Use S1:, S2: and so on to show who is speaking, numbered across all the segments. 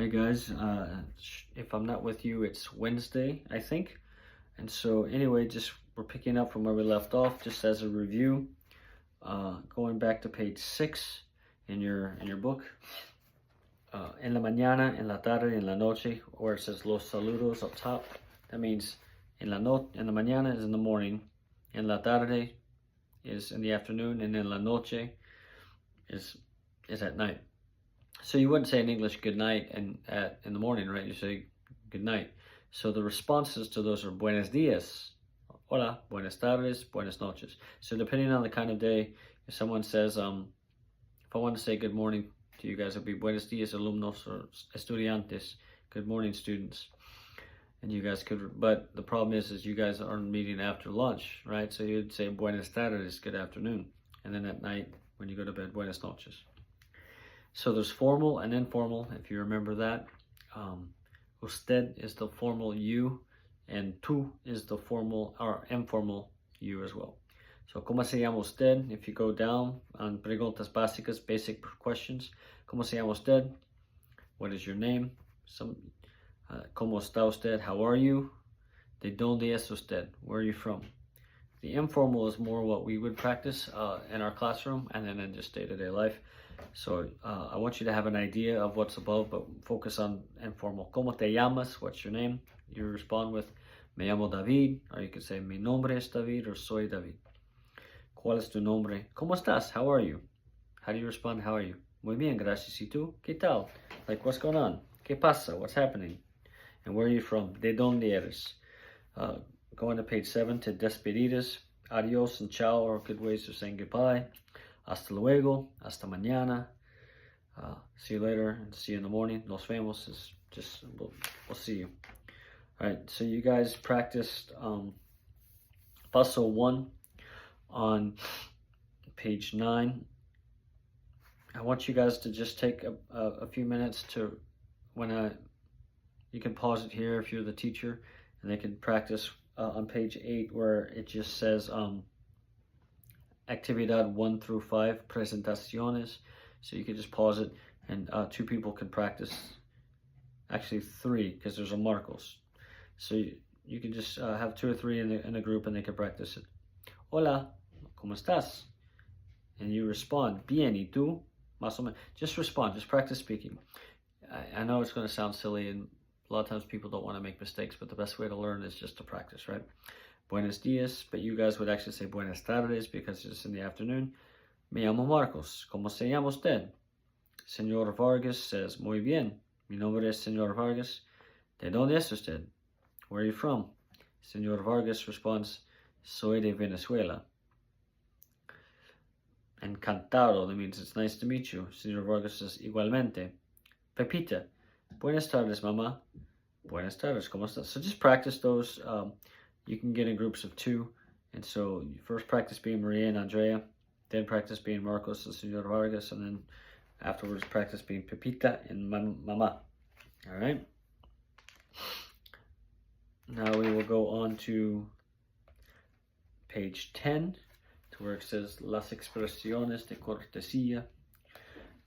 S1: Hi guys, if I'm not with you, it's Wednesday, I think. And so anyway, just we're picking up from where we left off, just as a review. Going back to page 6 in your book. En la mañana, en la tarde, en la noche, where it says los saludos up top. That means en la mañana is in the morning, en la tarde is in the afternoon, and en la noche is at night. So you wouldn't say in English good night and in the morning, right? You say good night. So the responses to those are buenos dias, hola, buenas tardes, buenas noches. So depending on the kind of day, if someone says, if I want to say good morning to you guys, it'll be buenos dias alumnos or estudiantes, good morning students. And you guys could, but the problem is you guys aren't meeting after lunch, right? So you'd say buenas tardes, good afternoon. And then at night, when you go to bed, buenas noches. So there's formal and informal, if you remember that. Usted is the formal you, and tú is the formal or informal you as well. So, ¿cómo se llama usted? If you go down on preguntas básicas, basic questions. ¿Cómo se llama usted? What is your name? ¿Cómo está usted? How are you? ¿De dónde es usted? Where are you from? The informal is more what we would practice in our classroom and then in just day-to-day life. So I want you to have an idea of what's above, but focus on informal. ¿Cómo te llamas? What's your name? You respond with Me llamo David, or you could say Mi nombre es David or Soy David. ¿Cuál es tu nombre? ¿Cómo estás? How are you? How do you respond? How are you? Muy bien, gracias. ¿Y tú? ¿Qué tal? Like, what's going on? ¿Qué pasa? What's happening? And where are you from? ¿De dónde eres? Going to page 7 to despedidas. Adios and ciao are good ways of saying goodbye. Hasta luego, hasta mañana, see you later, and see you in the morning. Nos vemos is just, we'll see you. All right, so you guys practiced Paso 1 on page 9. I want you guys to just take a few minutes to, you can pause it here if you're the teacher, and they can practice on page 8 where it just says, Actividad 1 through 5, presentaciones. So you can just pause it and 2 people can practice. Actually 3, because there's a Marcos. So you can just have 2 or 3 in a group and they can practice it. Hola, ¿cómo estás? And you respond, bien, ¿y tú? Más o menos. Just respond, just practice speaking. I know it's going to sound silly and a lot of times people don't want to make mistakes, but the best way to learn is just to practice, right? Buenos dias, but you guys would actually say buenas tardes because it's in the afternoon. Me llamo Marcos. ¿Cómo se llama usted? Señor Vargas says, muy bien. Mi nombre es Señor Vargas. ¿De dónde es usted? Where are you from? Señor Vargas responds, soy de Venezuela. Encantado, that means it's nice to meet you. Señor Vargas says, igualmente. Pepita, buenas tardes, mamá. Buenas tardes, ¿cómo estás? So just practice those. You can get in groups of 2, and so you first practice being Maria and Andrea, then practice being Marcos and Señor Vargas, and then afterwards practice being Pepita and Mama. All right. Now we will go on to page 10, to where it says las expresiones de cortesía.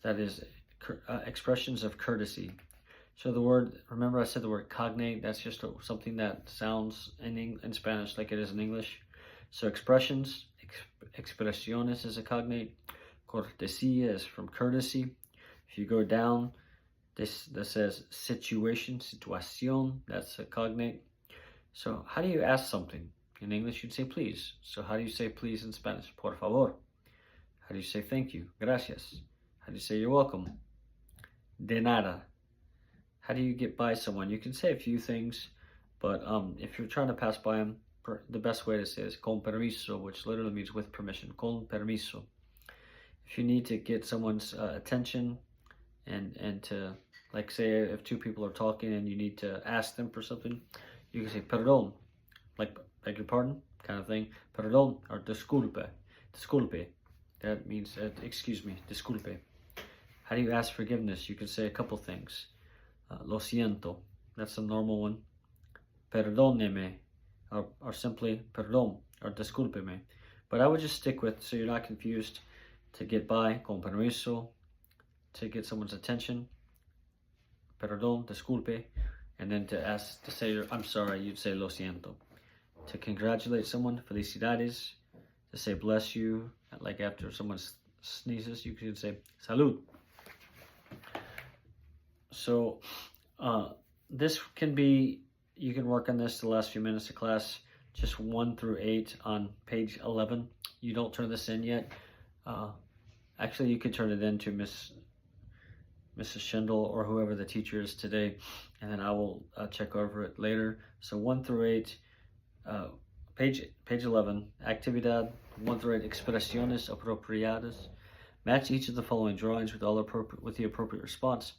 S1: That is expressions of courtesy. So the word, remember I said the word cognate, that's just something that sounds in Spanish like it is in English. So expressions, expresiones is a cognate. Cortesía is from courtesy. If you go down, that says situation, situación, that's a cognate. So how do you ask something? In English you'd say please. So how do you say please in Spanish? Por favor. How do you say thank you? Gracias. How do you say you're welcome? De nada. How do you get by someone? You can say a few things, but if you're trying to pass by them, the best way to say is con permiso, which literally means with permission. Con permiso. If you need to get someone's attention and to, like, say if 2 people are talking and you need to ask them for something, you can say perdón, like beg your pardon kind of thing. Perdón or disculpe. Disculpe. That means excuse me. Disculpe. How do you ask forgiveness? You can say a couple things. Lo siento, that's a normal one. Perdóneme, or simply perdón, or discúlpeme. But I would just stick with, so you're not confused, to get by, con permiso, to get someone's attention. perdón, disculpe. And then to say I'm sorry, you'd say lo siento. To congratulate someone, felicidades. To say bless you, like after someone sneezes, you could say salud. So this can be, you can work on this the last few minutes of class, just 1 through 8 on page 11. You don't turn this in yet. Actually, you could turn it in to Mrs. Schindel or whoever the teacher is today, and then I will check over it later. So 1 through 8, page 11, actividad 1 through 8, expresiones apropiadas. Match each of the following drawings with the appropriate response.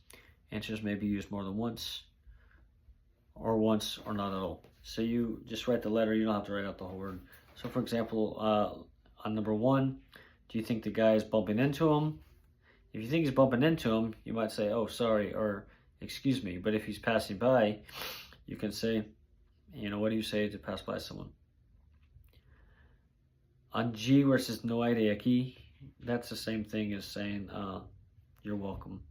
S1: Answers may be used more than once or not at all. So you just write the letter, you don't have to write out the whole word. So for example, on number 1, do you think the guy is bumping into him? If you think he's bumping into him, you might say, oh, sorry, or excuse me. But if he's passing by, you can say, what do you say to pass by someone? On G versus no hay de aquí, that's the same thing as saying, you're welcome.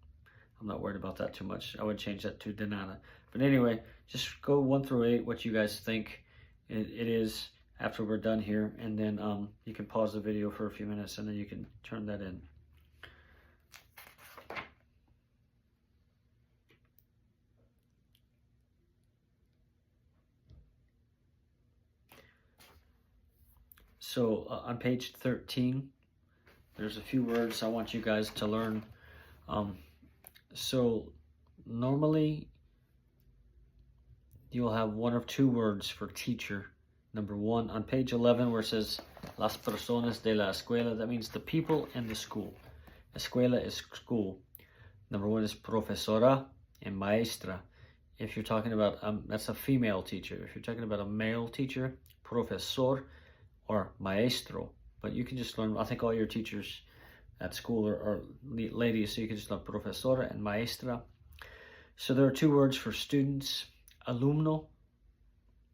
S1: I'm not worried about that too much. I would change that to de nada. But anyway, just go 1 through 8, what you guys think it is after we're done here. And then you can pause the video for a few minutes and then you can turn that in. So on page 13, there's a few words I want you guys to learn. So normally you'll have 1 or 2 words for teacher. Number 1 on page 11 where it says las personas de la escuela, that means the people in the school. Escuela is school. Number 1 is profesora and maestra. If you're talking about, that's a female teacher. If you're talking about a male teacher, profesor or maestro. But you can just learn, I think all your teachers at school are ladies, so you can just learn profesora and maestra. So there are 2 words for students. Alumno,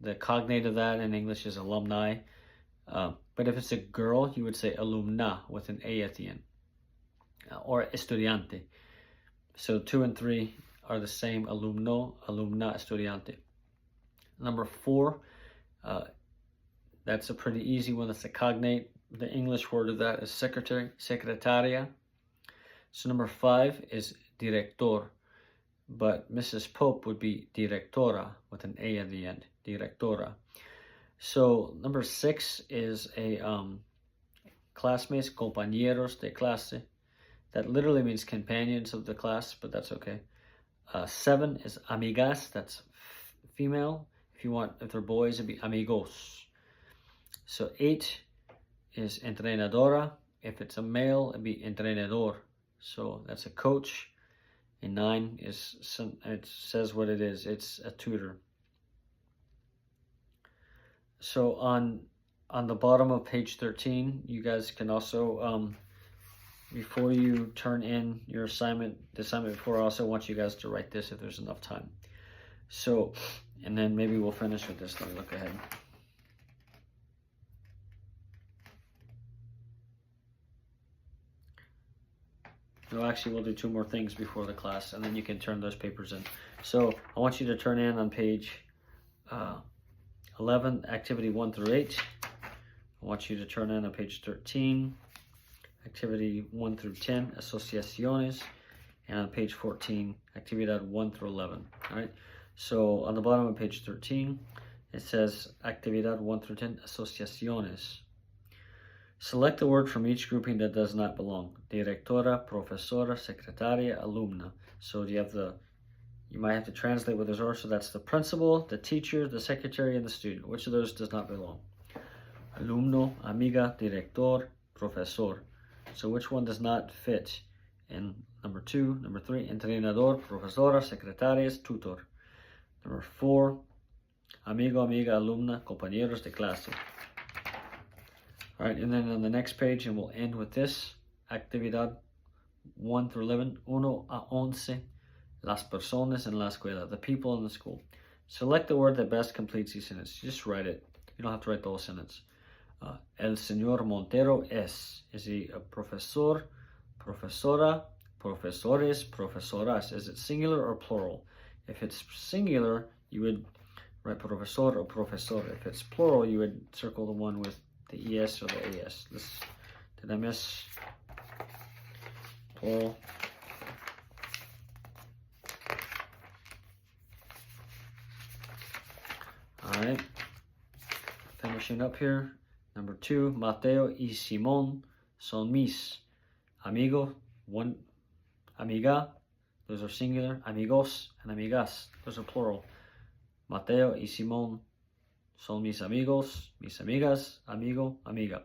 S1: the cognate of that in English is alumni. But if it's a girl, you would say alumna with an A at the end. Or estudiante. So 2 and 3 are the same, alumno, alumna, estudiante. Number 4, that's a pretty easy one, that's a cognate. The English word of that is secretary, secretaria. So number 5 is director, but Mrs. Pope would be directora with an A at the end, directora. So number 6 is a classmates, compañeros de clase. That literally means companions of the class, but that's okay. 7 is amigas, that's female. If they're boys, it'd be amigos. So 8 is entrenadora. If it's a male, it'd be entrenador. So that's a coach. And 9 is, it says what it is. It's a tutor. So on the bottom of page 13, you guys can also, before you turn in your assignment, the assignment before, I also want you guys to write this if there's enough time. So, and then maybe we'll finish with this. Let me look ahead. No, actually, we'll do 2 more things before the class, and then you can turn those papers in. So I want you to turn in on page 11, activity 1 through 8. I want you to turn in on page 13, activity 1 through 10, asociaciones, and on page 14, actividad 1 through 11. All right. So on the bottom of page 13, it says actividad 1 through 10, asociaciones. Select the word from each grouping that does not belong. Directora, profesora, secretaria, alumna. So you might have to translate what those are. So that's the principal, the teacher, the secretary, and the student. Which of those does not belong? Alumno, amiga, director, profesor. So which one does not fit in number 2, number 3, entrenador, profesora, secretarias, tutor. Number 4, amigo, amiga, alumna, compañeros de clase. All right, and then on the next page, and we'll end with this, actividad 1 through 11, 1 a 11, las personas en la escuela, the people in the school. Select the word that best completes each sentence. Just write it. You don't have to write the whole sentence. El señor Montero is he a profesor, profesora, Profesores, profesoras. Is it singular or plural? If it's singular, you would write profesor or profesor. If it's plural, you would circle the one with the es or the as. Did I miss? Plural. Alright. Finishing up here. Number 2, Mateo y Simón son mis amigos. One, amiga, those are singular. Amigos and amigas, those are plural. Mateo y Simón son mis amigos, mis amigas, amigo, amiga.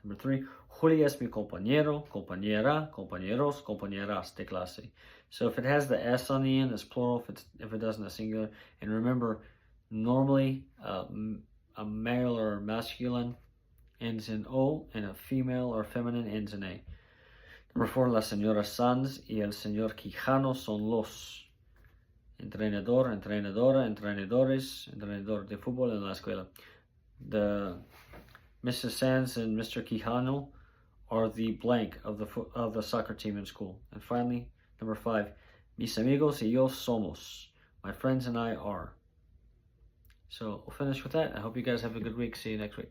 S1: Number 3, Julia es mi compañero, compañera, compañeros, compañeras de clase. So if it has the S on the end, it's plural. If it doesn't, it's singular. And remember, normally a male or masculine ends in O, and a female or feminine ends in A. Number 4, la señora Sanz y el señor Quijano son los entrenador, entrenadora, entrenadores, entrenador de fútbol en la escuela. The Mrs. Sanz and Mr. Quijano are the blank of the soccer team in school. And finally, number 5, mis amigos y yo somos. My friends and I are. So we'll finish with that. I hope you guys have a good week. See you next week.